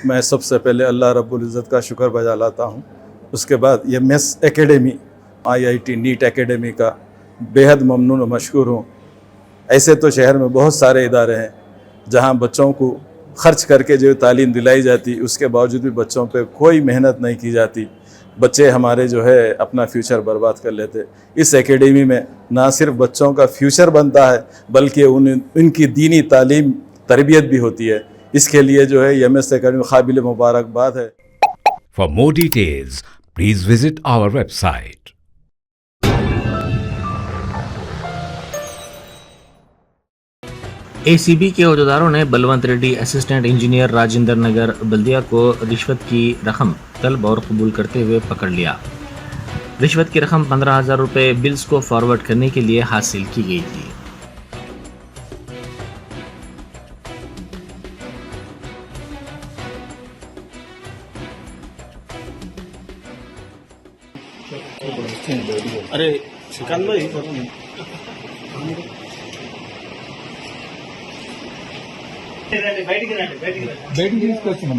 मैं सबसे पहले अल्लाह रब्बुल इज़्ज़त का शुक्र बजा लाता हूँ। उसके बाद ये मेस एकेडमी IIT नीट एकेडमी का बेहद ममनून और मशकूर हूँ। ऐसे तो शहर में बहुत सारे इदारे हैं जहाँ बच्चों को ख़र्च करके जो तालीम दिलाई जाती, उसके बावजूद भी बच्चों पे कोई मेहनत नहीं की जाती। बच्चे हमारे जो है अपना फ्यूचर बर्बाद कर लेते। इस एकेडमी में ना सिर्फ बच्चों का फ्यूचर बनता है बल्कि उनकी दीनी तालीम तरबियत भी होती है। इसके लिए जो है MS एकेडमी काबिल मुबारकबाद है। For more details, please visit our website. ACB के अहदेदारों ने बलवंत रेड्डी असिस्टेंट इंजीनियर राजेंद्र नगर बल्दिया को रिश्वत की रकम तलब और कबूल करते हुए पकड़ लिया। रिश्वत की रकम 15,000 रुपये बिल्स को फॉरवर्ड करने के लिए हासिल की गई थी। अरे शिकान भाई బయటికి తీసుకొచ్చినాం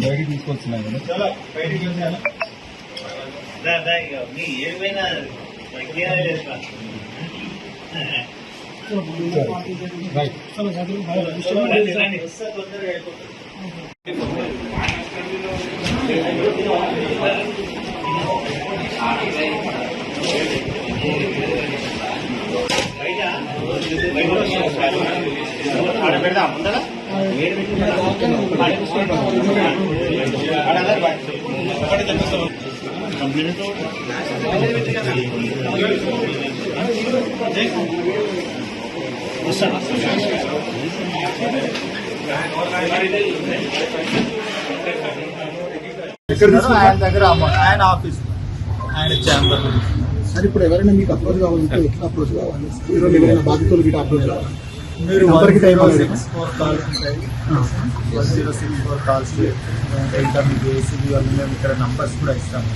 ఆయన దగ్గర ఆయన ఆఫీస్ ఆయన ఛాంబర్ సార్ ఇప్పుడు ఎవరైనా మీకు అప్రోచ్ కావాలంటే ఎట్లా అప్రోచ్ కావాలి? ఈరోజు ఎవరైనా బాధితులు గిట్ట అప్రోచ్ కావాలి? మీరు నెంబర్కి టైం 164 కాల్స్ ఉంటాయి. 1064 కాల్స్ ఇంకా మీకు ACB వాళ్ళు మేము ఇక్కడ నంబర్స్ కూడా ఇస్తాము.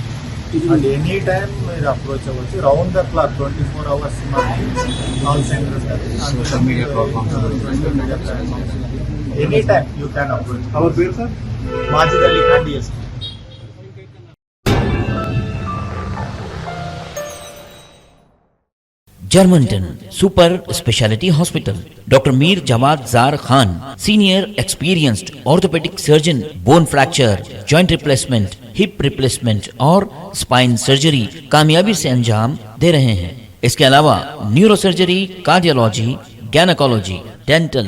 అండ్ ఎనీ టైం మీరు అప్రోచ్ అవ్వచ్చు. Round the clock 24 hours call centres media platforms any time you can approach. Our పేరు sir Majid Ali Khan DSP. Germanton super speciality hospital, doctor Mir Jawad जार Khan, senior experienced orthopaedic surgeon, bone fracture, joint replacement, hip replacement और spine surgery कामयाबी से अंजाम दे रहे हैं। इसके अलावा neuro surgery, cardiology, gynaecology, dental,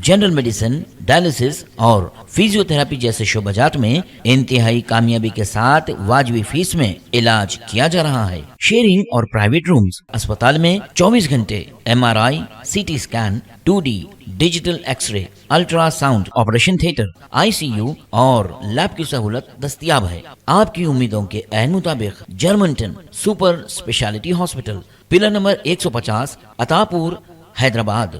general medicine, dialysis और फिजियोथेरेपी जैसे शोबाजात में इंतहाई कामयाबी के साथ वाजबी फीस में इलाज किया जा रहा है। शेयरिंग और प्राइवेट रूम्स, अस्पताल में 24 घंटे MRI, CT scan, 2D digital X-ray, ultrasound, operation theatre, ICU और लैब की सहूलत दस्तयाब है। आपकी उम्मीदों के ऐन मुताबिक Germanten super speciality hospital, pillar number 150, Attapur, Hyderabad.